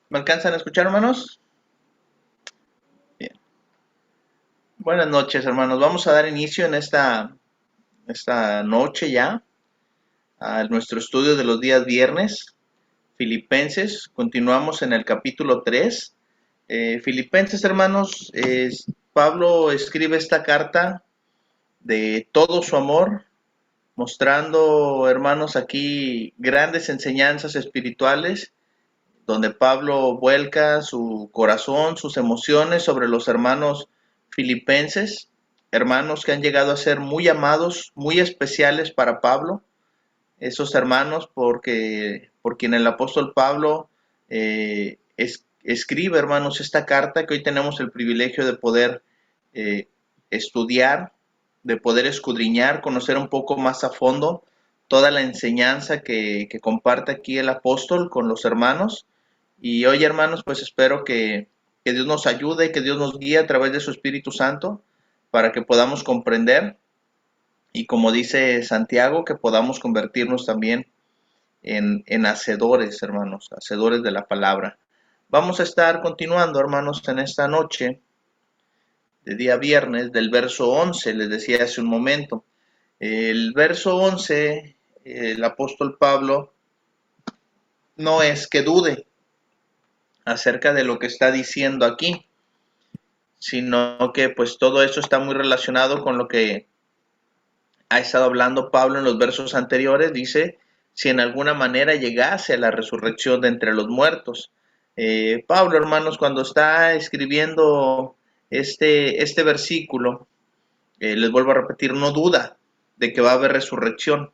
¿Me alcanzan a escuchar, hermanos? Bien. Buenas noches, hermanos. Vamos a dar inicio en esta noche ya a nuestro estudio de los días viernes. Filipenses. Continuamos en el capítulo 3. Filipenses, hermanos, Pablo escribe esta carta de todo su amor, mostrando, hermanos, aquí grandes enseñanzas espirituales donde Pablo vuelca su corazón, sus emociones sobre los hermanos filipenses, hermanos que han llegado a ser muy amados, muy especiales para Pablo, esos hermanos por quien el apóstol Pablo escribe, hermanos, esta carta que hoy tenemos el privilegio de poder eh, estudiar, de poder escudriñar, conocer un poco más a fondo toda la enseñanza que comparte aquí el apóstol con los hermanos. Y hoy, hermanos, pues espero que Dios nos ayude, que Dios nos guíe a través de su Espíritu Santo para que podamos comprender y, como dice Santiago, que podamos convertirnos también en hacedores, hermanos, hacedores de la palabra. Vamos a estar continuando, hermanos, en esta noche de día viernes del verso 11, les decía hace un momento. El verso 11, el apóstol Pablo no es que dude acerca de lo que está diciendo aquí, sino que pues todo eso está muy relacionado con lo que ha estado hablando Pablo en los versos anteriores. Dice, si en alguna manera llegase a la resurrección de entre los muertos. Pablo, hermanos, cuando está escribiendo este versículo, les vuelvo a repetir, no duda de que va a haber resurrección,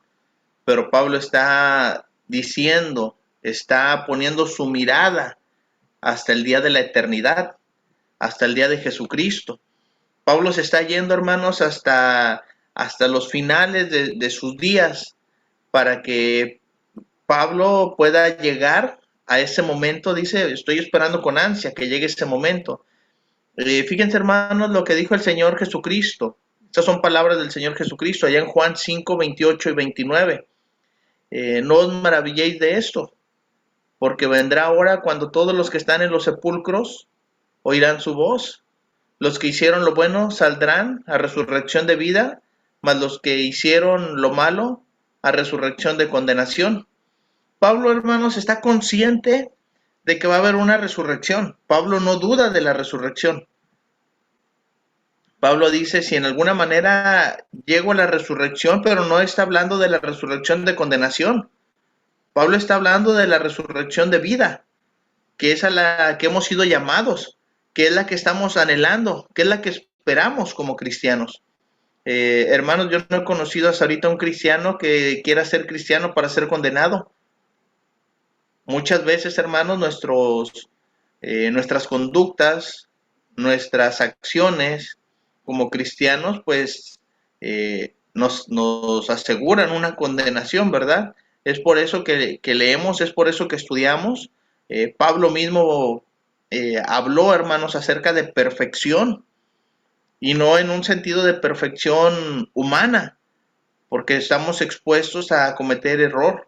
pero Pablo está diciendo, está poniendo su mirada hasta el día de la eternidad, hasta el día de Jesucristo. Pablo se está yendo, hermanos, hasta los finales de sus días para que Pablo pueda llegar a ese momento. Dice, estoy esperando con ansia que llegue ese momento. Fíjense, hermanos, lo que dijo el Señor Jesucristo. Estas son palabras del Señor Jesucristo, allá en Juan 5, 28 y 29. No os maravilléis de esto, porque vendrá hora cuando todos los que están en los sepulcros oirán su voz. Los que hicieron lo bueno saldrán a resurrección de vida, mas los que hicieron lo malo a resurrección de condenación. Pablo, hermanos, está consciente de que va a haber una resurrección. Pablo no duda de la resurrección. Pablo dice, si en alguna manera llego a la resurrección, pero no está hablando de la resurrección de condenación. Pablo está hablando de la resurrección de vida, que es a la que hemos sido llamados, que es la que estamos anhelando, que es la que esperamos como cristianos. Hermanos, yo no he conocido hasta ahorita un cristiano que quiera ser cristiano para ser condenado. Muchas veces, hermanos, nuestras conductas, nuestras acciones como cristianos, pues nos aseguran una condenación, ¿verdad? Es por eso que leemos, es por eso que estudiamos. Pablo mismo habló, hermanos, acerca de perfección y no en un sentido de perfección humana, porque estamos expuestos a cometer error,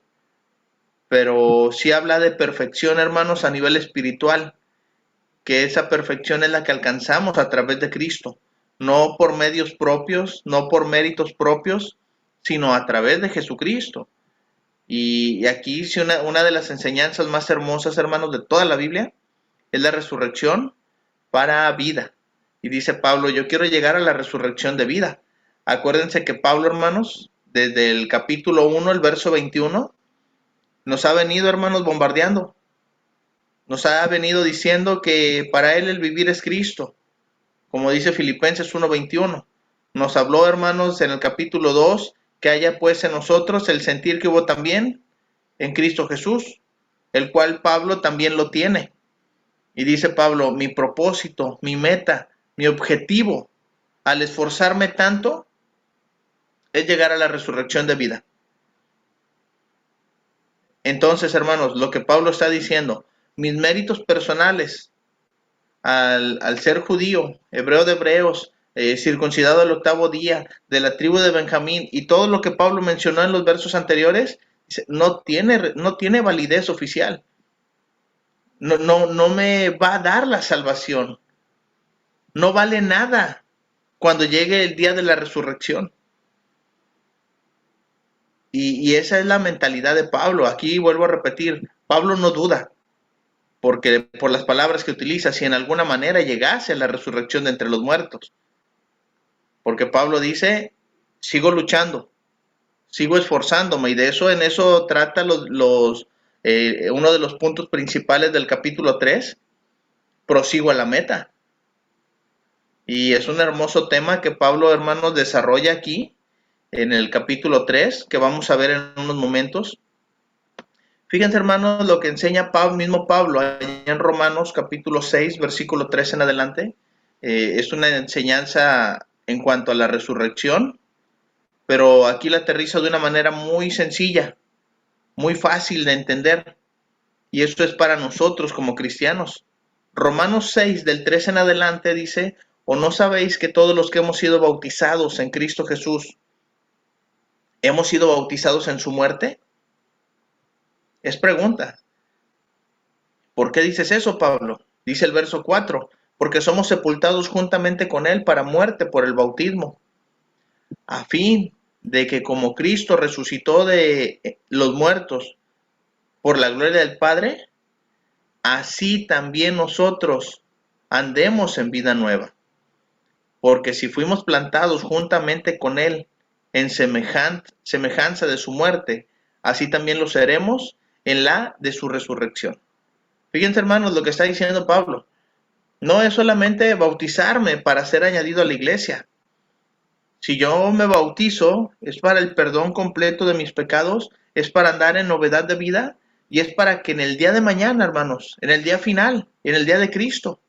pero sí habla de perfección, hermanos, a nivel espiritual, que esa perfección es la que alcanzamos a través de Cristo, no por medios propios, no por méritos propios, sino a través de Jesucristo. Y aquí sí una de las enseñanzas más hermosas, hermanos, de toda la Biblia es la resurrección para vida. Y dice Pablo, yo quiero llegar a la resurrección de vida. Acuérdense que Pablo, hermanos, desde el capítulo 1, el verso 21, nos ha venido, hermanos, bombardeando. Nos ha venido diciendo que para él el vivir es Cristo, como dice Filipenses 1:21. Nos habló, hermanos, en el capítulo 2, que haya pues en nosotros el sentir que hubo también en Cristo Jesús, el cual Pablo también lo tiene. Y dice Pablo, mi propósito, mi meta, mi objetivo, al esforzarme tanto, es llegar a la resurrección de vida. Entonces, hermanos, lo que Pablo está diciendo, mis méritos personales, al ser judío, hebreo de hebreos, circuncidado al octavo día, de la tribu de Benjamín, y todo lo que Pablo mencionó en los versos anteriores, no tiene validez oficial. no me va a dar la salvación. No vale nada cuando llegue el día de la resurrección. Y esa es la mentalidad de Pablo. Aquí vuelvo a repetir, Pablo no duda, porque por las palabras que utiliza, si en alguna manera llegase a la resurrección de entre los muertos, porque Pablo dice, sigo luchando, sigo esforzándome, y de eso en eso trata uno de los puntos principales del capítulo 3, prosigo a la meta. Y es un hermoso tema que Pablo, hermanos, desarrolla aquí en el capítulo 3, que vamos a ver en unos momentos. Fíjense, hermanos, lo que enseña mismo Pablo en Romanos capítulo 6, versículo 3 en adelante. Es una enseñanza en cuanto a la resurrección, pero aquí la aterriza de una manera muy sencilla, muy fácil de entender. Y eso es para nosotros como cristianos. Romanos 6, del 3 en adelante dice, ¿o no sabéis que todos los que hemos sido bautizados en Cristo Jesús, hemos sido bautizados en su muerte? Es pregunta. ¿Por qué dices eso, Pablo? Dice el verso 4, porque somos sepultados juntamente con él para muerte por el bautismo, a fin de que como Cristo resucitó de los muertos por la gloria del Padre, así también nosotros andemos en vida nueva. Porque si fuimos plantados juntamente con él en semejanza de su muerte, así también lo seremos en la de su resurrección. Fíjense, hermanos, lo que está diciendo Pablo. No es solamente bautizarme para ser añadido a la iglesia. Si yo me bautizo, es para el perdón completo de mis pecados, es para andar en novedad de vida y es para que en el día de mañana, hermanos, en el día final, en el día de Cristo,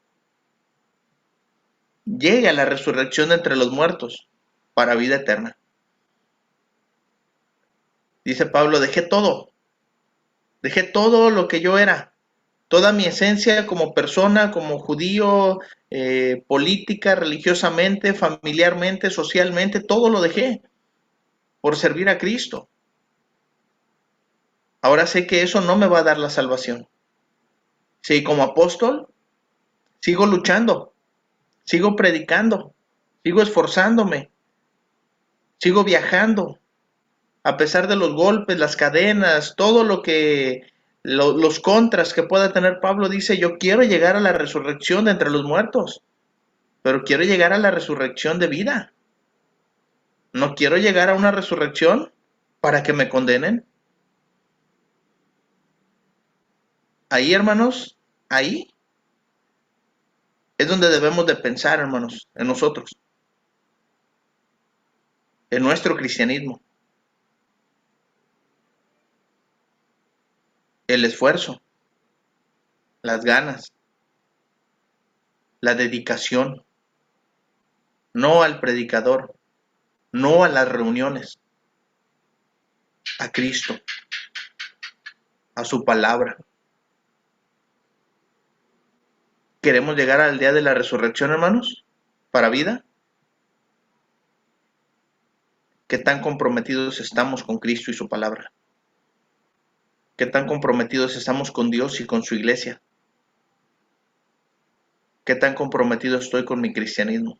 llegue a la resurrección de entre los muertos para vida eterna. Dice Pablo, dejé todo lo que yo era, toda mi esencia como persona, como judío, política, religiosamente, familiarmente, socialmente, todo lo dejé por servir a Cristo. Ahora sé que eso no me va a dar la salvación. Sí, como apóstol, sigo luchando, sigo predicando, sigo esforzándome, sigo viajando, a pesar de los golpes, las cadenas, todo los contras que pueda tener Pablo, dice, yo quiero llegar a la resurrección de entre los muertos, pero quiero llegar a la resurrección de vida. No quiero llegar a una resurrección para que me condenen. Ahí, hermanos, ahí es donde debemos de pensar, hermanos, en nosotros, en nuestro cristianismo, el esfuerzo, las ganas, la dedicación, no al predicador, no a las reuniones, a Cristo, a su palabra. ¿Queremos llegar al día de la resurrección, hermanos? ¿Para vida? ¿Qué tan comprometidos estamos con Cristo y su palabra? ¿Qué tan comprometidos estamos con Dios y con su iglesia? ¿Qué tan comprometido estoy con mi cristianismo?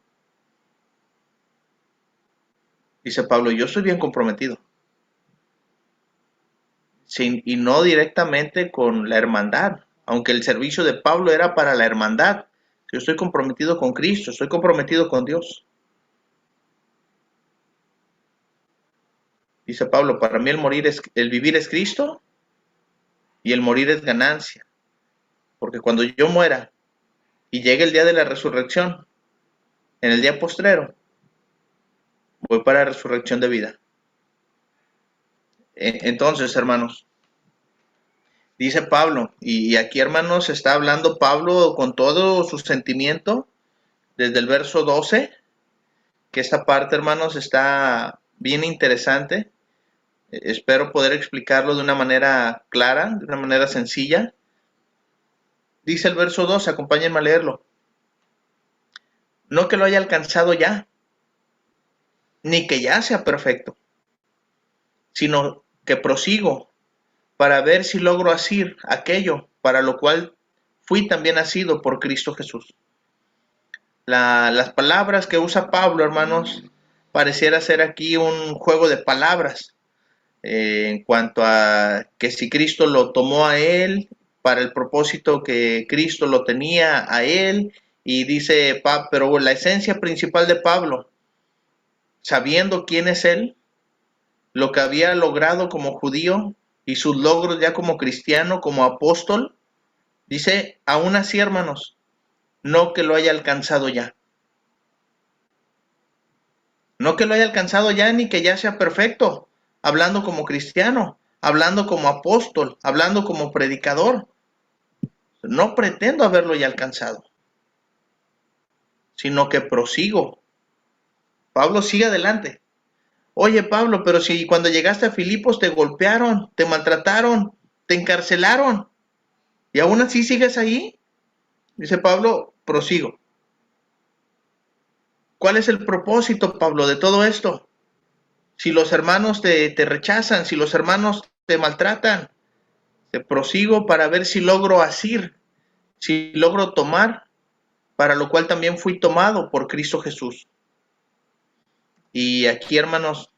Dice Pablo, yo estoy bien comprometido. Y no directamente con la hermandad, aunque el servicio de Pablo era para la hermandad. Yo estoy comprometido con Cristo, estoy comprometido con Dios. Dice Pablo, para mí el vivir es Cristo y el morir es ganancia. Porque cuando yo muera y llegue el día de la resurrección, en el día postrero, voy para la resurrección de vida. Entonces, hermanos, dice Pablo, y aquí, hermanos, está hablando Pablo con todo su sentimiento, desde el verso 12, que esta parte, hermanos, está bien interesante. Espero poder explicarlo de una manera clara, de una manera sencilla. Dice el verso 12, acompáñenme a leerlo. No que lo haya alcanzado ya, ni que ya sea perfecto, sino que prosigo para ver si logro asir aquello para lo cual fui también nacido por Cristo Jesús. Las palabras que usa Pablo, hermanos, pareciera ser aquí un juego de palabras en cuanto a que si Cristo lo tomó a él para el propósito que Cristo lo tenía a él, y dice, pero la esencia principal de Pablo, sabiendo quién es él, lo que había logrado como judío y sus logros ya como cristiano, como apóstol, dice, aún así, hermanos, no que lo haya alcanzado ya. No que lo haya alcanzado ya ni que ya sea perfecto, hablando como cristiano, hablando como apóstol, hablando como predicador. No pretendo haberlo ya alcanzado, sino que prosigo. Pablo sigue adelante. Oye, Pablo, pero si cuando llegaste a Filipos te golpearon, te maltrataron, te encarcelaron, y aún así sigues ahí, dice Pablo, prosigo. ¿Cuál es el propósito, Pablo, de todo esto? Si los hermanos te rechazan, si los hermanos te maltratan, te prosigo para ver si logro asir, si logro tomar, para lo cual también fui tomado por Cristo Jesús. Y aquí, hermanos,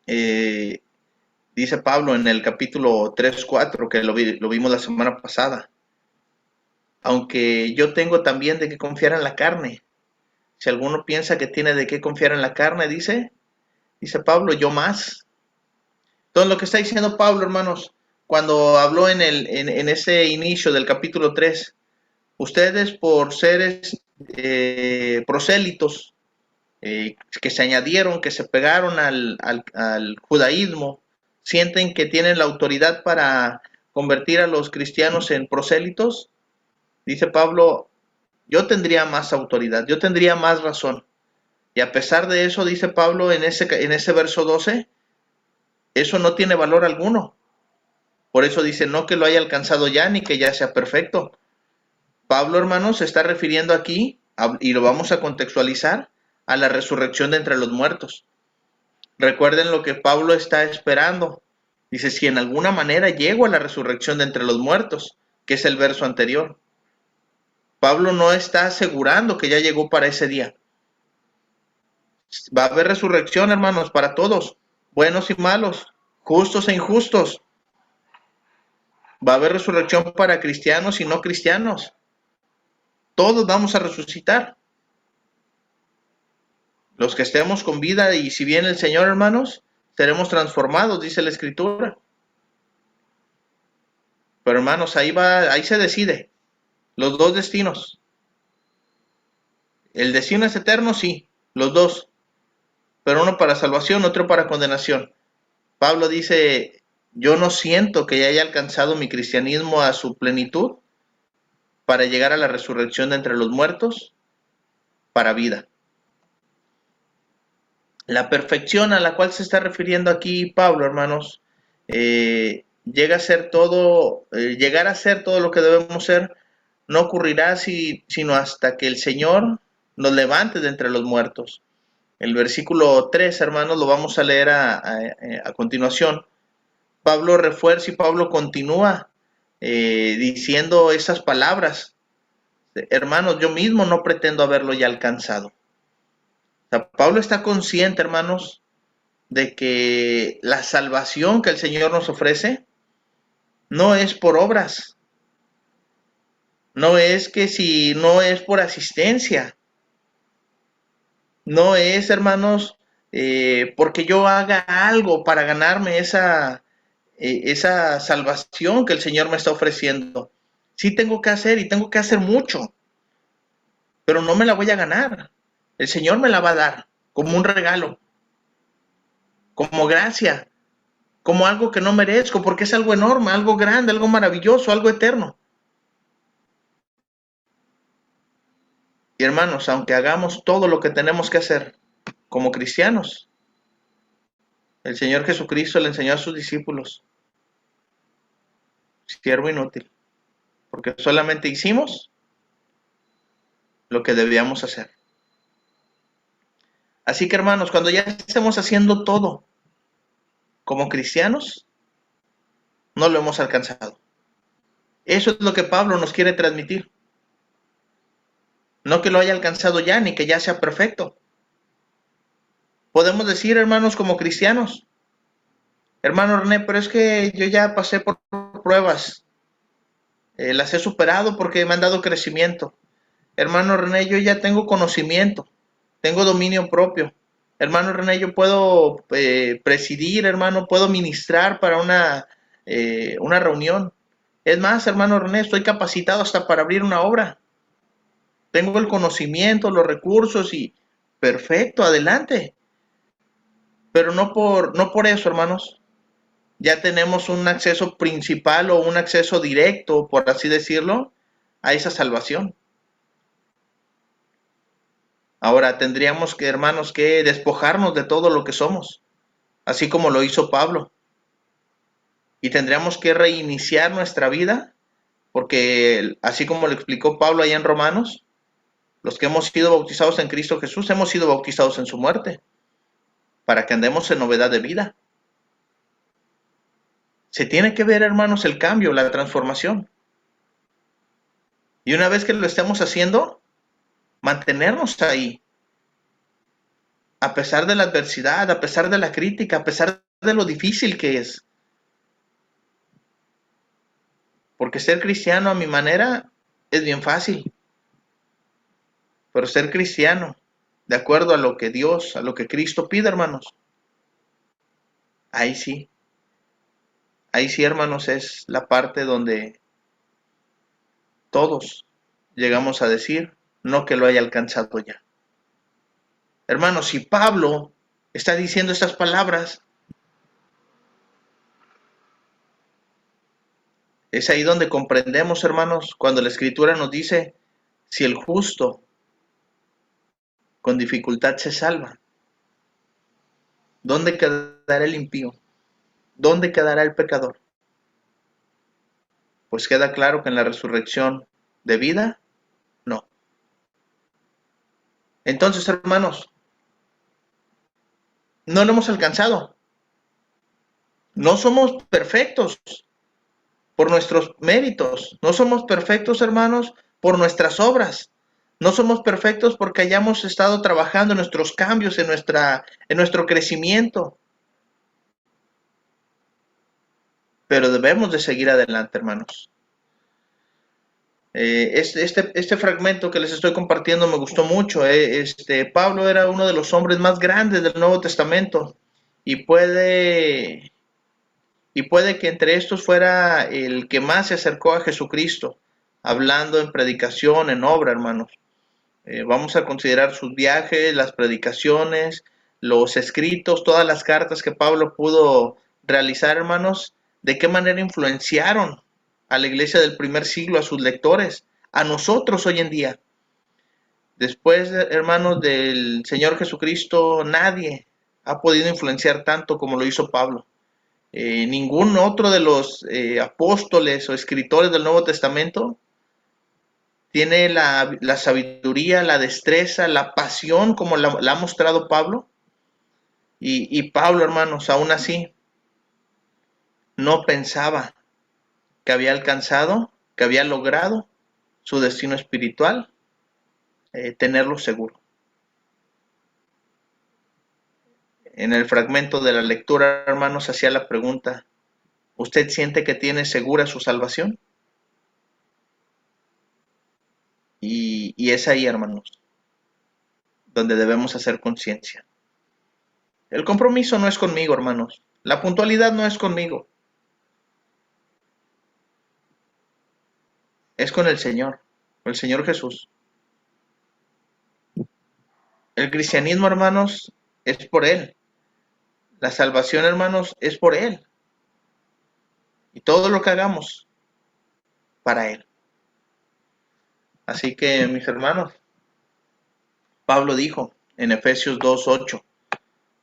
dice Pablo en el capítulo 3-4, que lo vimos la semana pasada, aunque yo tengo también de qué confiar en la carne. Si alguno piensa que tiene de qué confiar en la carne, dice Pablo, yo más. Entonces lo que está diciendo Pablo, hermanos, cuando habló en ese inicio del capítulo 3, ustedes por seres prosélitos, que se añadieron, que se pegaron al judaísmo, sienten que tienen la autoridad para convertir a los cristianos en prosélitos. Dice Pablo, yo tendría más autoridad, yo tendría más razón. Y a pesar de eso, dice Pablo en ese verso 12, eso no tiene valor alguno. Por eso dice, no que lo haya alcanzado ya, ni que ya sea perfecto. Pablo, hermanos, se está refiriendo aquí, y lo vamos a contextualizar, a la resurrección de entre los muertos. Recuerden lo que Pablo está esperando. Dice, si en alguna manera llego a la resurrección de entre los muertos, que es el verso anterior. Pablo no está asegurando que ya llegó para ese día. Va a haber resurrección, hermanos, para todos, buenos y malos, justos e injustos. Va a haber resurrección para cristianos y no cristianos. Todos vamos a resucitar. Los que estemos con vida, y si viene el Señor, hermanos, seremos transformados, dice la Escritura. Pero hermanos, ahí se decide. Los dos destinos. El destino es eterno, sí, los dos. Pero uno para salvación, otro para condenación. Pablo dice, yo no siento que ya haya alcanzado mi cristianismo a su plenitud para llegar a la resurrección de entre los muertos, para vida. La perfección a la cual se está refiriendo aquí Pablo, hermanos, llegar a ser todo lo que debemos ser, no ocurrirá sino hasta que el Señor nos levante de entre los muertos. El versículo 3, hermanos, lo vamos a leer a continuación. Pablo refuerza y Pablo continúa diciendo esas palabras. Hermanos, yo mismo no pretendo haberlo ya alcanzado. O sea, Pablo está consciente, hermanos, de que la salvación que el Señor nos ofrece no es por obras, no es que si no es por asistencia, no es, hermanos, porque yo haga algo para ganarme esa salvación que el Señor me está ofreciendo. Sí tengo que hacer, y tengo que hacer mucho, pero no me la voy a ganar. El Señor me la va a dar como un regalo, como gracia, como algo que no merezco, porque es algo enorme, algo grande, algo maravilloso, algo eterno. Y hermanos, aunque hagamos todo lo que tenemos que hacer como cristianos, el Señor Jesucristo le enseñó a sus discípulos, siervo inútil, porque solamente hicimos lo que debíamos hacer. Así que hermanos, cuando ya estemos haciendo todo como cristianos, no lo hemos alcanzado. Eso es lo que Pablo nos quiere transmitir. No que lo haya alcanzado ya, ni que ya sea perfecto. Podemos decir, hermanos, como cristianos, hermano René, pero es que yo ya pasé por pruebas, las he superado porque me han dado crecimiento. Hermano René, yo ya tengo conocimiento, tengo dominio propio. Hermano René, yo puedo presidir, hermano, puedo ministrar para una reunión. Es más, hermano René, estoy capacitado hasta para abrir una obra. Tengo el conocimiento, los recursos y perfecto, adelante. Pero no por eso, hermanos. Ya tenemos un acceso principal o un acceso directo, por así decirlo, a esa salvación. Ahora tendríamos que, hermanos, que despojarnos de todo lo que somos, así como lo hizo Pablo. Y tendríamos que reiniciar nuestra vida, porque así como lo explicó Pablo allá en Romanos, los que hemos sido bautizados en Cristo Jesús hemos sido bautizados en su muerte, para que andemos en novedad de vida. Se tiene que ver, hermanos, el cambio, la transformación. Y una vez que lo estemos haciendo, mantenernos ahí, a pesar de la adversidad, a pesar de la crítica, a pesar de lo difícil que es. Porque ser cristiano a mi manera es bien fácil, pero ser cristiano, de acuerdo a lo que Dios, a lo que Cristo pide, hermanos, ahí sí, ahí sí, hermanos, es la parte donde todos llegamos a decir, no que lo haya alcanzado ya. Hermanos, si Pablo está diciendo estas palabras, es ahí donde comprendemos, hermanos, cuando la Escritura nos dice, si el justo con dificultad se salva, ¿dónde quedará el impío? ¿Dónde quedará el pecador? Pues queda claro que en la resurrección de vida, no. Entonces, hermanos, no lo hemos alcanzado. No somos perfectos por nuestros méritos. No somos perfectos, hermanos, por nuestras obras. No somos perfectos porque hayamos estado trabajando en nuestros cambios, en nuestro crecimiento. Pero debemos de seguir adelante, hermanos. Este fragmento que les estoy compartiendo me gustó mucho. Pablo era uno de los hombres más grandes del Nuevo Testamento y puede que entre estos fuera el que más se acercó a Jesucristo, hablando en predicación, en obra, hermanos. Vamos a considerar sus viajes, las predicaciones, los escritos, todas las cartas que Pablo pudo realizar, hermanos, de qué manera influenciaron a la iglesia del primer siglo, a sus lectores, a nosotros hoy en día. Después, hermanos, del Señor Jesucristo, nadie ha podido influenciar tanto como lo hizo Pablo. Ningún otro de los apóstoles o escritores del Nuevo Testamento tiene la sabiduría, la destreza, la pasión como la ha mostrado Pablo. Y Pablo, hermanos, aún así, no pensaba que había alcanzado, que había logrado su destino espiritual, tenerlo seguro. En el fragmento de la lectura, hermanos, hacía la pregunta, ¿usted siente que tiene segura su salvación? Y es ahí, hermanos, donde debemos hacer conciencia. El compromiso no es conmigo, hermanos. La puntualidad no es conmigo. Es con el Señor Jesús. El cristianismo, hermanos, es por Él. La salvación, hermanos, es por Él. Y todo lo que hagamos, para Él. Así que, mis hermanos, Pablo dijo en Efesios 2:8,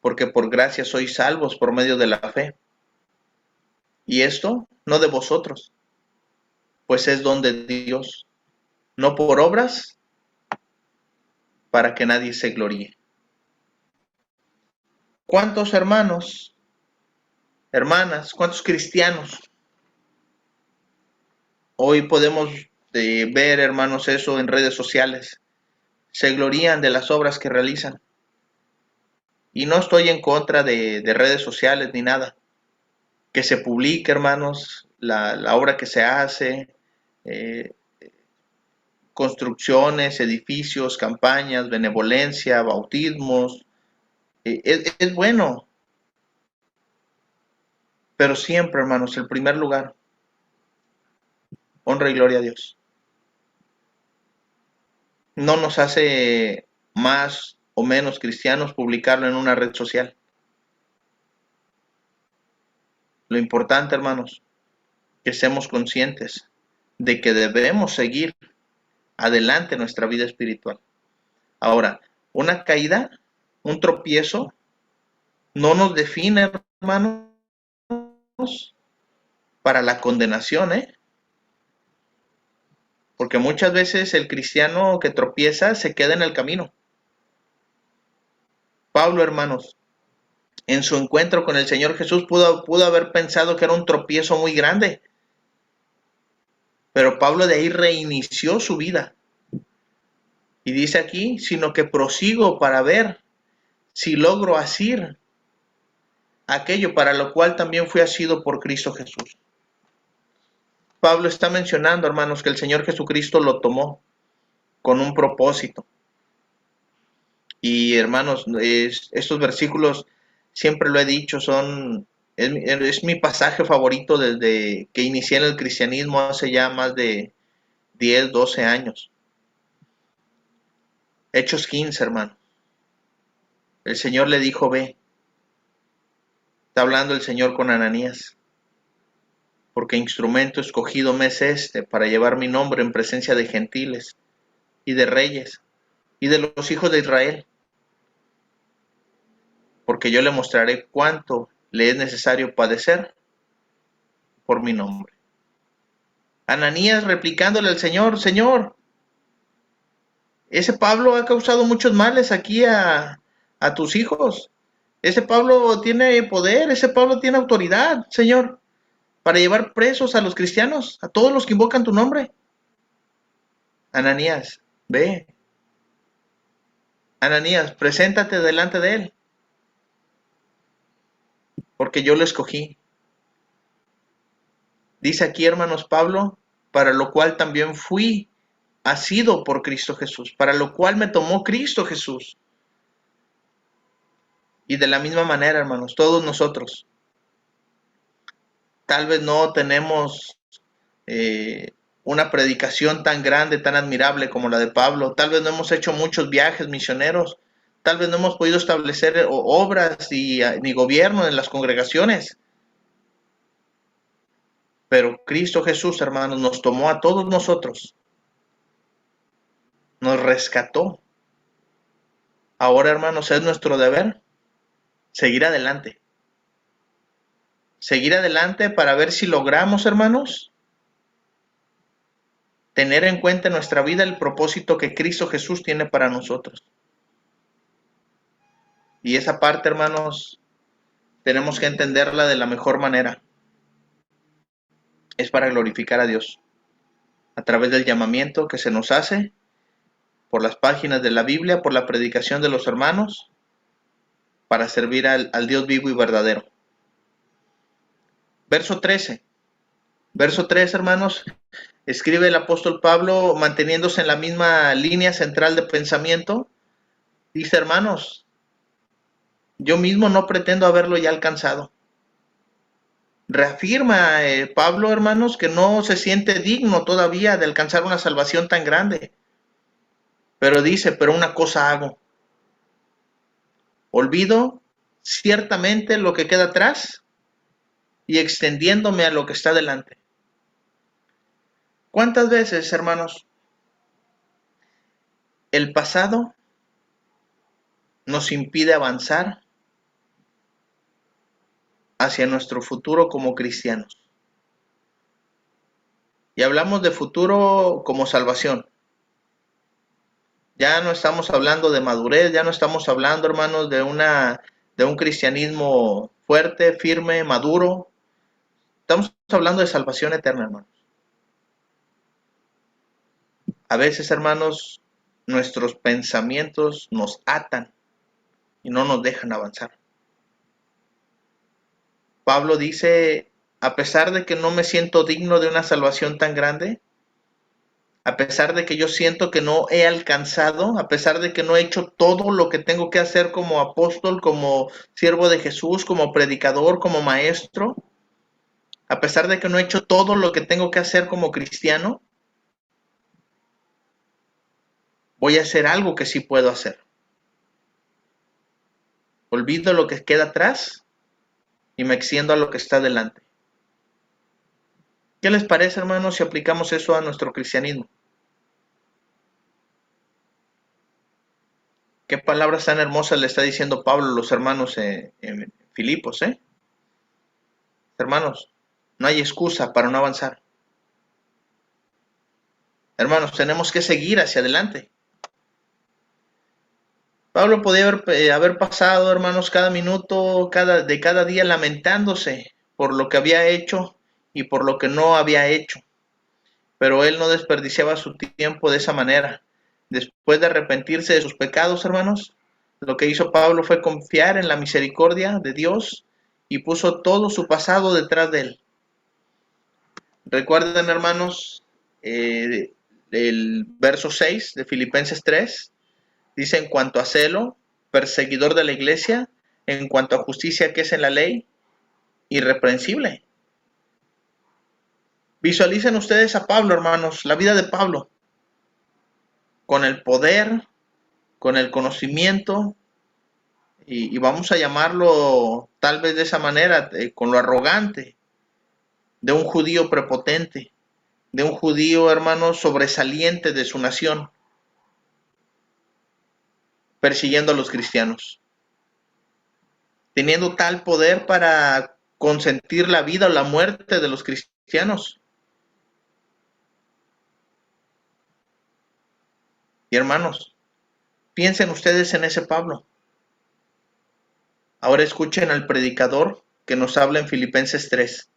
porque por gracia sois salvos por medio de la fe. Y esto no de vosotros, pues es don de Dios, no por obras, para que nadie se gloríe. ¿Cuántos hermanos, hermanas, cuántos cristianos Hoy podemos ver, hermanos, eso en redes sociales. Se glorían de las obras que realizan. Y no estoy en contra de redes sociales ni nada. Que se publique, hermanos, la obra que se hace, eh, construcciones, edificios, campañas, benevolencia, bautismos. Es bueno, pero siempre, hermanos, el primer lugar, honra y gloria a Dios. No nos hace más o menos cristianos publicarlo en una red social. Lo importante, hermanos, que seamos conscientes de que debemos seguir adelante nuestra vida espiritual. Ahora, una caída, un tropiezo, no nos define, hermanos, para la condenación, porque muchas veces el cristiano que tropieza se queda en el camino. Pablo, hermanos, en su encuentro con el Señor Jesús pudo haber pensado que era un tropiezo muy grande, pero Pablo de ahí reinició su vida. Y dice aquí, sino que prosigo para ver si logro asir aquello para lo cual también fui asido por Cristo Jesús. Pablo está mencionando, hermanos, que el Señor Jesucristo lo tomó con un propósito. Y hermanos, estos versículos, siempre lo he dicho, es mi pasaje favorito desde que inicié en el cristianismo hace ya más de 10, 12 años. Hechos 15, hermano. El Señor le dijo, ve. Está hablando el Señor con Ananías. Porque instrumento escogido me es este para llevar mi nombre en presencia de gentiles y de reyes y de los hijos de Israel. Porque yo le mostraré cuánto le es necesario padecer por mi nombre. Ananías replicándole al Señor, Señor, ese Pablo ha causado muchos males aquí a tus hijos. Ese Pablo tiene poder, ese Pablo tiene autoridad, Señor, para llevar presos a los cristianos, a todos los que invocan tu nombre. Ananías, ve. Ananías, preséntate delante de él, porque yo lo escogí. Dice aquí, hermanos, Pablo, para lo cual también fui asido por Cristo Jesús, para lo cual me tomó Cristo Jesús. Y de la misma manera, hermanos, todos nosotros, tal vez no tenemos una predicación tan grande, tan admirable como la de Pablo, tal vez no hemos hecho muchos viajes misioneros, tal vez no hemos podido establecer obras ni gobierno en las congregaciones, pero Cristo Jesús, hermanos, nos tomó a todos nosotros, nos rescató. Ahora, hermanos, es nuestro deber seguir adelante. Seguir adelante para ver si logramos, hermanos, tener en cuenta en nuestra vida el propósito que Cristo Jesús tiene para nosotros. Y esa parte, hermanos, tenemos que entenderla de la mejor manera. Es para glorificar a Dios a través del llamamiento que se nos hace por las páginas de la Biblia, por la predicación de los hermanos, para servir al Dios vivo y verdadero. Verso 13. Verso 3, hermanos, escribe el apóstol Pablo manteniéndose en la misma línea central de pensamiento. Dice, hermanos, yo mismo no pretendo haberlo ya alcanzado. Reafirma Pablo, hermanos, que no se siente digno todavía de alcanzar una salvación tan grande. Pero dice, pero una cosa hago. Olvido ciertamente lo que queda atrás y extendiéndome a lo que está delante. ¿Cuántas veces, hermanos, el pasado nos impide avanzar hacia nuestro futuro como cristianos? Y hablamos de futuro como salvación. Ya no estamos hablando de madurez, ya no estamos hablando, hermanos, de un cristianismo fuerte, firme, maduro. Estamos hablando de salvación eterna, hermanos. A veces, hermanos, nuestros pensamientos nos atan y no nos dejan avanzar. Pablo dice, a pesar de que no me siento digno de una salvación tan grande, a pesar de que yo siento que no he alcanzado, a pesar de que no he hecho todo lo que tengo que hacer como apóstol, como siervo de Jesús, como predicador, como maestro, a pesar de que no he hecho todo lo que tengo que hacer como cristiano, voy a hacer algo que sí puedo hacer. Olvido lo que queda atrás y me extiendo a lo que está delante. ¿Qué les parece, hermanos, si aplicamos eso a nuestro cristianismo? Qué palabras tan hermosas le está diciendo Pablo a los hermanos en Filipos, ¿eh? Hermanos, no hay excusa para no avanzar. Hermanos, tenemos que seguir hacia adelante. Pablo podía haber pasado, hermanos, cada minuto de cada día lamentándose por lo que había hecho y por lo que no había hecho. Pero él no desperdiciaba su tiempo de esa manera. Después de arrepentirse de sus pecados, hermanos, lo que hizo Pablo fue confiar en la misericordia de Dios y puso todo su pasado detrás de él. Recuerden, hermanos, el verso 6 de Filipenses 3 dice: en cuanto a celo, perseguidor de la iglesia; en cuanto a justicia que es en la ley, irreprensible. Visualicen ustedes a Pablo, hermanos, la vida de Pablo, con el poder, con el conocimiento, y vamos a llamarlo tal vez de esa manera, con lo arrogante de un judío prepotente, de un judío, hermano, sobresaliente de su nación, persiguiendo a los cristianos, teniendo tal poder para consentir la vida o la muerte de los cristianos. Y hermanos, piensen ustedes en ese Pablo. Ahora escuchen al predicador que nos habla en Filipenses 3.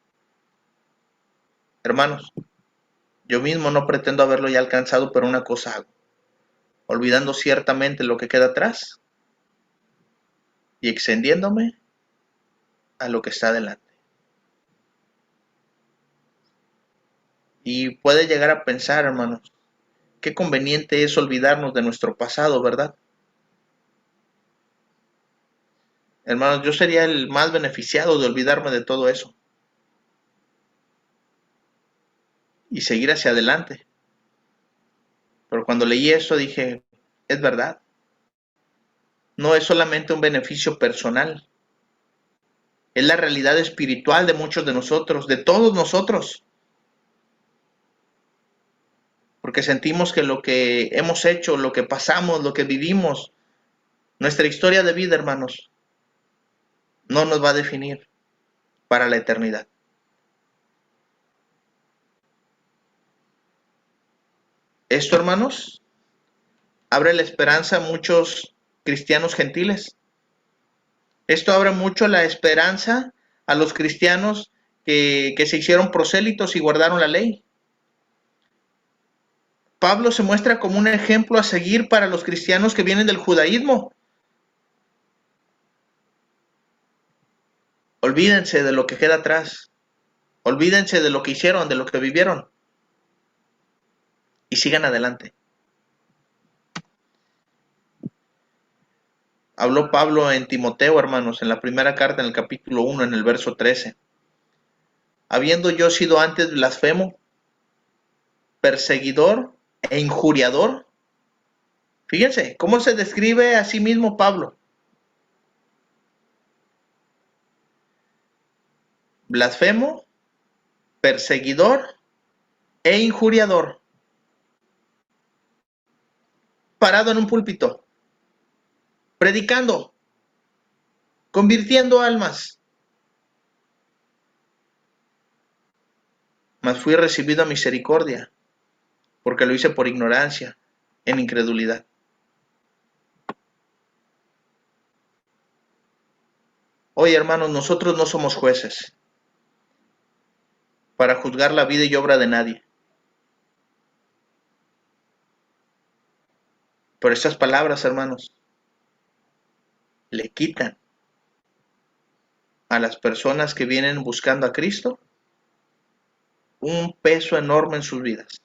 Hermanos, yo mismo no pretendo haberlo ya alcanzado, pero una cosa hago, olvidando ciertamente lo que queda atrás y extendiéndome a lo que está delante. Y puede llegar a pensar, hermanos, qué conveniente es olvidarnos de nuestro pasado, ¿verdad? Hermanos, yo sería el más beneficiado de olvidarme de todo eso y seguir hacia adelante. Pero cuando leí eso dije, es verdad, no es solamente un beneficio personal, es la realidad espiritual de muchos de nosotros, de todos nosotros. Porque sentimos que lo que hemos hecho, lo que pasamos, lo que vivimos, nuestra historia de vida, hermanos, no nos va a definir para la eternidad. Esto, hermanos, abre la esperanza a muchos cristianos gentiles. Esto abre mucho la esperanza a los cristianos que se hicieron prosélitos y guardaron la ley. Pablo se muestra como un ejemplo a seguir para los cristianos que vienen del judaísmo. Olvídense de lo que queda atrás. Olvídense de lo que hicieron, de lo que vivieron. Y sigan adelante. Habló Pablo en Timoteo, hermanos, en la primera carta, en el capítulo 1, en el verso 13. Habiendo yo sido antes blasfemo, perseguidor e injuriador. Fíjense cómo se describe a sí mismo Pablo. Blasfemo, perseguidor e injuriador. Parado en un púlpito, predicando, convirtiendo almas. Mas fui recibido a misericordia, porque lo hice por ignorancia, en incredulidad. Oye, hermanos, nosotros no somos jueces para juzgar la vida y obra de nadie. Pero estas palabras, hermanos, le quitan a las personas que vienen buscando a Cristo un peso enorme en sus vidas.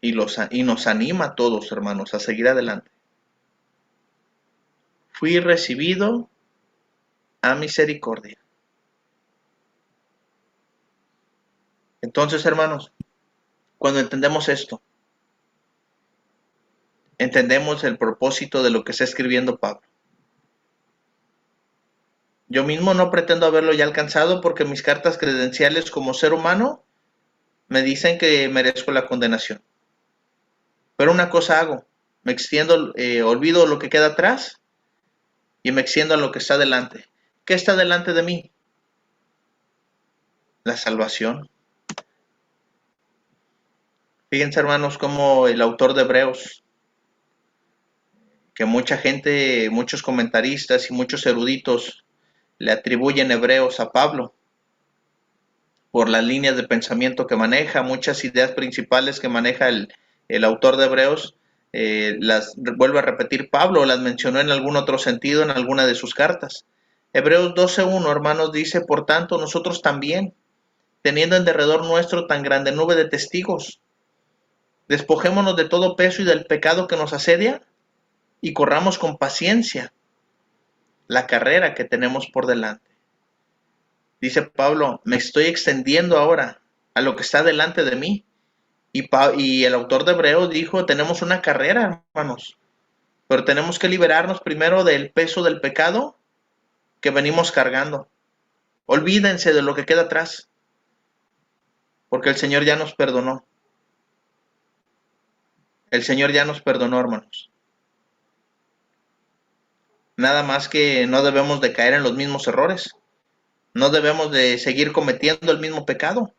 Y nos anima a todos, hermanos, a seguir adelante. Fui recibido a misericordia. Entonces, hermanos, cuando entendemos esto, entendemos el propósito de lo que está escribiendo Pablo. Yo mismo no pretendo haberlo ya alcanzado porque mis cartas credenciales como ser humano me dicen que merezco la condenación. Pero una cosa hago, me extiendo, olvido lo que queda atrás y me extiendo a lo que está delante. ¿Qué está delante de mí? La salvación. Fíjense, hermanos, como el autor de Hebreos, que mucha gente, muchos comentaristas y muchos eruditos le atribuyen Hebreos a Pablo por las líneas de pensamiento que maneja, muchas ideas principales que maneja el autor de Hebreos, las vuelve a repetir Pablo, o las mencionó en algún otro sentido en alguna de sus cartas. Hebreos 12:1, hermanos, dice: por tanto, nosotros también, teniendo en derredor nuestro tan grande nube de testigos, despojémonos de todo peso y del pecado que nos asedia, y corramos con paciencia la carrera que tenemos por delante. Dice Pablo, me estoy extendiendo ahora a lo que está delante de mí. Y el autor de Hebreos dijo, tenemos una carrera, hermanos, pero tenemos que liberarnos primero del peso del pecado que venimos cargando. Olvídense de lo que queda atrás, porque el Señor ya nos perdonó. El Señor ya nos perdonó, hermanos. Nada más que no debemos de caer en los mismos errores. No debemos de seguir cometiendo el mismo pecado,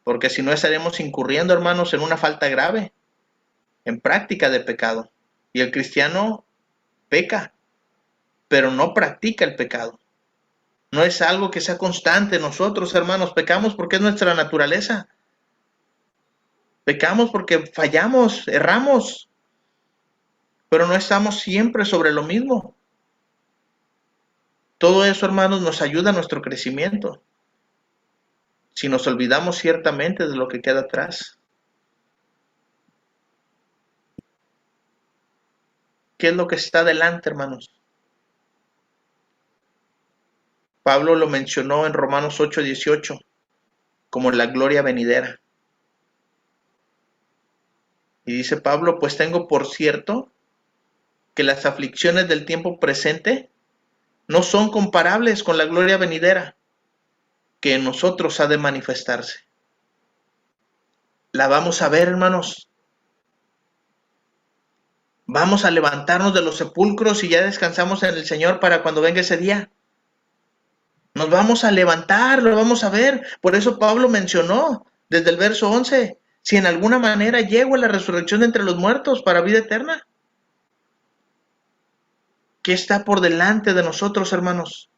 porque si no estaremos incurriendo, hermanos, en una falta grave, en práctica de pecado. Y el cristiano peca, pero no practica el pecado. No es algo que sea constante. Nosotros, hermanos, pecamos porque es nuestra naturaleza. Pecamos porque fallamos, erramos, pero no estamos siempre sobre lo mismo. Todo eso, hermanos, nos ayuda a nuestro crecimiento. Si nos olvidamos ciertamente de lo que queda atrás. ¿Qué es lo que está delante, hermanos? Pablo lo mencionó en Romanos 8:18 como la gloria venidera. Y dice Pablo, pues tengo por cierto que las aflicciones del tiempo presente no son comparables con la gloria venidera que en nosotros ha de manifestarse. La vamos a ver, hermanos. Vamos a levantarnos de los sepulcros y ya descansamos en el Señor para cuando venga ese día. Nos vamos a levantar, lo vamos a ver. Por eso Pablo mencionó desde el verso 11, si en alguna manera llego a la resurrección de entre los muertos para vida eterna. ¿Qué está por delante de nosotros, hermanos?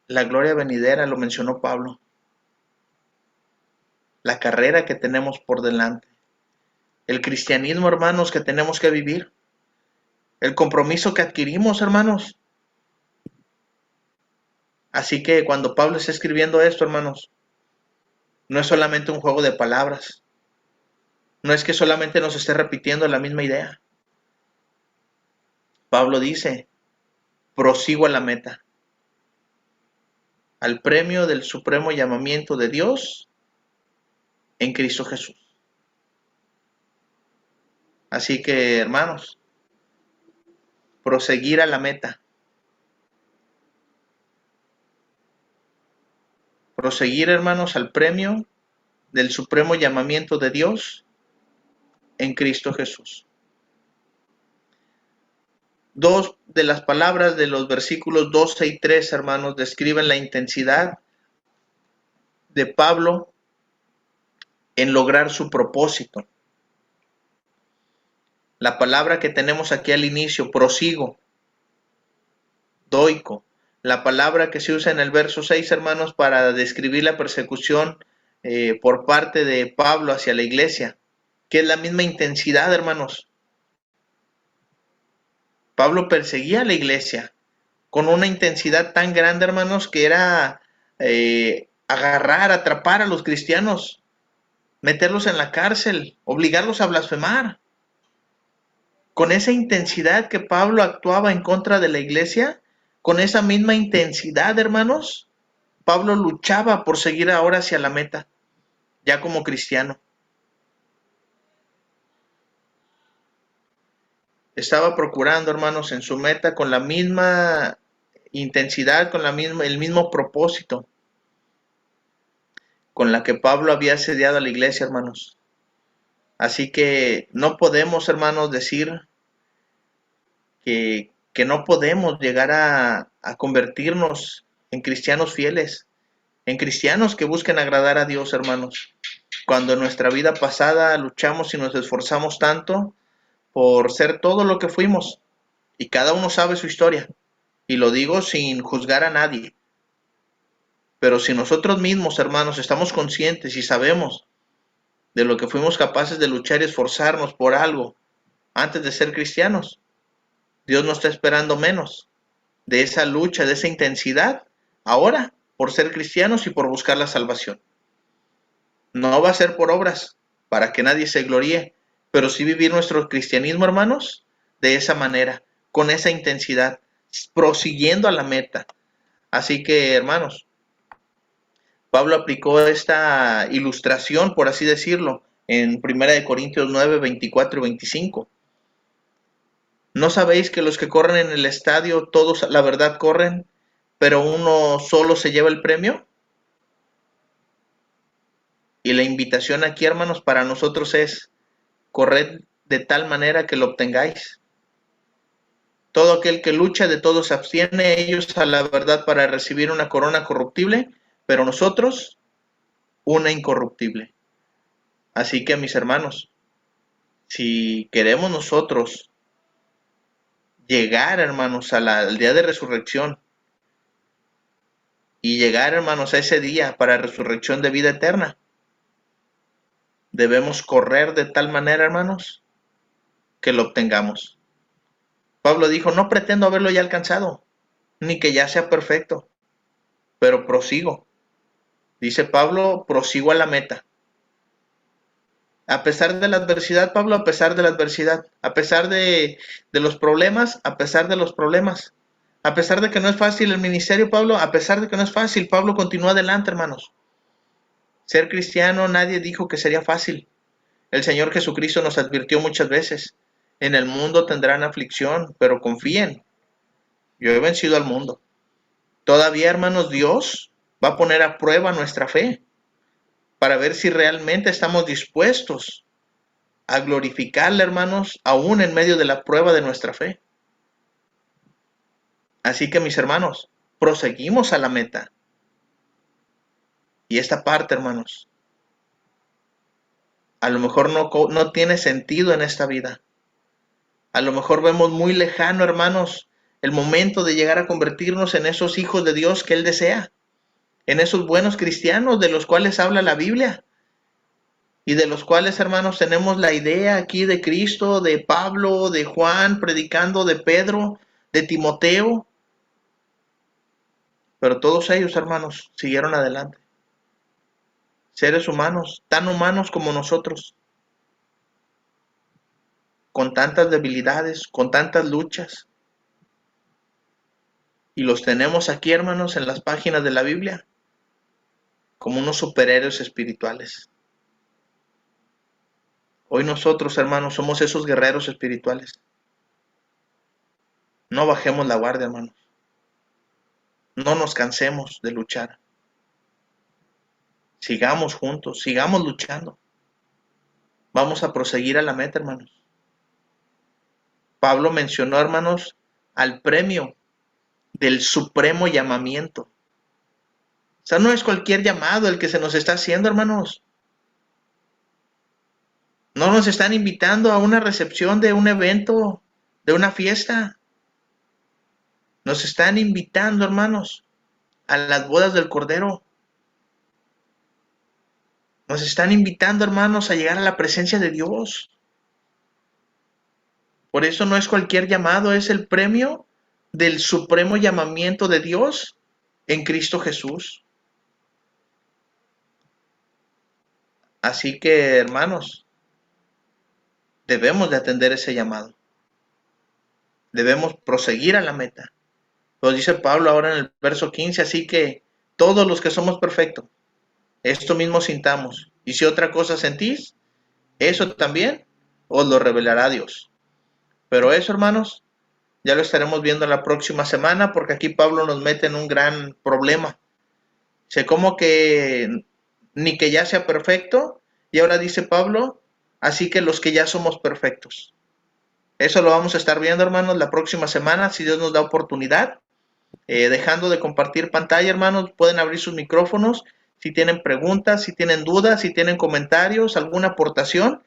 La gloria venidera, lo mencionó Pablo. La carrera que tenemos por delante. El cristianismo, hermanos, que tenemos que vivir. El compromiso que adquirimos, hermanos. Así que cuando Pablo está escribiendo esto, hermanos, no es solamente un juego de palabras. No es que solamente nos esté repitiendo la misma idea. Pablo dice, prosigo a la meta, al premio del supremo llamamiento de Dios en Cristo Jesús. Así que, hermanos, proseguir a la meta. Proseguir, hermanos, al premio del supremo llamamiento de Dios en Cristo Jesús. Dos de las palabras de los versículos 12 y 13, hermanos, describen la intensidad de Pablo en lograr su propósito. La palabra que tenemos aquí al inicio, prosigo, doico. La palabra que se usa en el verso 6, hermanos, para describir la persecución por parte de Pablo hacia la iglesia, que es la misma intensidad, hermanos. Pablo perseguía a la iglesia con una intensidad tan grande, hermanos, que era agarrar, atrapar a los cristianos, meterlos en la cárcel, obligarlos a blasfemar. Con esa intensidad que Pablo actuaba en contra de la iglesia, con esa misma intensidad, hermanos, Pablo luchaba por seguir ahora hacia la meta, ya como cristiano. Estaba procurando, hermanos, en su meta con la misma intensidad, con el mismo propósito con la que Pablo había asediado a la iglesia, hermanos. Así que no podemos, hermanos, decir que no podemos llegar a convertirnos en cristianos fieles, en cristianos que busquen agradar a Dios, hermanos. Cuando en nuestra vida pasada luchamos y nos esforzamos tanto por ser todo lo que fuimos, y cada uno sabe su historia, y lo digo sin juzgar a nadie, pero si nosotros mismos, hermanos, estamos conscientes y sabemos de lo que fuimos capaces de luchar y esforzarnos por algo antes de ser cristianos, Dios no está esperando menos de esa lucha, de esa intensidad, ahora, por ser cristianos y por buscar la salvación. No va a ser por obras, para que nadie se gloríe, pero sí vivir nuestro cristianismo, hermanos, de esa manera, con esa intensidad, prosiguiendo a la meta. Así que, hermanos, Pablo aplicó esta ilustración, por así decirlo, en 1 Corintios 9, 24 y 25. ¿No sabéis que los que corren en el estadio, todos la verdad corren, pero uno solo se lleva el premio? Y la invitación aquí, hermanos, para nosotros es: corred de tal manera que lo obtengáis. Todo aquel que lucha, de todo se abstiene, ellos a la verdad para recibir una corona corruptible, pero nosotros una incorruptible. Así que, mis hermanos, si queremos nosotros llegar, hermanos, al día de resurrección, y llegar, hermanos, a ese día para resurrección de vida eterna, debemos correr de tal manera, hermanos, que lo obtengamos. Pablo dijo: no pretendo haberlo ya alcanzado, ni que ya sea perfecto, pero prosigo. Dice Pablo: prosigo a la meta. A pesar de la adversidad, Pablo, a pesar de la adversidad, a pesar de los problemas, a pesar de los problemas, a pesar de que no es fácil el ministerio, Pablo, a pesar de que no es fácil, Pablo continúa adelante, hermanos. Ser cristiano, nadie dijo que sería fácil. El Señor Jesucristo nos advirtió muchas veces: en el mundo tendrán aflicción, pero confíen, yo he vencido al mundo. Todavía, hermanos, Dios va a poner a prueba nuestra fe para ver si realmente estamos dispuestos a glorificarle, hermanos, aún en medio de la prueba de nuestra fe. Así que, mis hermanos, proseguimos a la meta. Y esta parte, hermanos, a lo mejor no tiene sentido en esta vida. A lo mejor vemos muy lejano, hermanos, el momento de llegar a convertirnos en esos hijos de Dios que Él desea, en esos buenos cristianos de los cuales habla la Biblia, y de los cuales, hermanos, tenemos la idea aquí de Cristo, de Pablo, de Juan, predicando, de Pedro, de Timoteo. Pero todos ellos, hermanos, siguieron adelante. Seres humanos, tan humanos como nosotros, con tantas debilidades, con tantas luchas. Y los tenemos aquí, hermanos, en las páginas de la Biblia, como unos superhéroes espirituales. Hoy nosotros, hermanos, somos esos guerreros espirituales. No bajemos la guardia, hermanos. No nos cansemos de luchar. Sigamos juntos, sigamos luchando. Vamos a proseguir a la meta, hermanos. Pablo mencionó, hermanos, al premio del supremo llamamiento. O sea, no es cualquier llamado el que se nos está haciendo, hermanos. No nos están invitando a una recepción de un evento, de una fiesta. Nos están invitando, hermanos, a las bodas del Cordero. Nos están invitando, hermanos, a llegar a la presencia de Dios. Por eso no es cualquier llamado, es el premio del supremo llamamiento de Dios en Cristo Jesús. Así que, hermanos, debemos de atender ese llamado. Debemos proseguir a la meta. Lo dice Pablo ahora en el verso 15, así que todos los que somos perfectos, esto mismo sintamos. Y si otra cosa sentís, eso también os lo revelará Dios. Pero eso, hermanos, ya lo estaremos viendo la próxima semana, porque aquí Pablo nos mete en un gran problema. Sé como que ni que ya sea perfecto, y ahora dice Pablo, así que los que ya somos perfectos. Eso lo vamos a estar viendo, hermanos, la próxima semana, si Dios nos da oportunidad. Dejando de compartir pantalla, hermanos, pueden abrir sus micrófonos. Si tienen preguntas, si tienen dudas, si tienen comentarios, alguna aportación,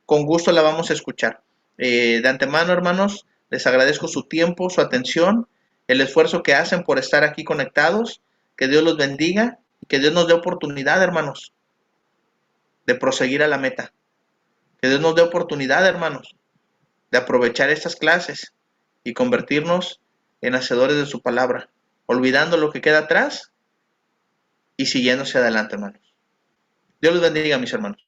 con gusto la vamos a escuchar. De antemano, hermanos, les agradezco su tiempo, su atención, el esfuerzo que hacen por estar aquí conectados. Que Dios los bendiga y que Dios nos dé oportunidad, hermanos, de proseguir a la meta. Que Dios nos dé oportunidad, hermanos, de aprovechar estas clases y convertirnos en hacedores de su palabra, olvidando lo que queda atrás y siguiendo hacia adelante, hermanos. Dios los bendiga, mis hermanos.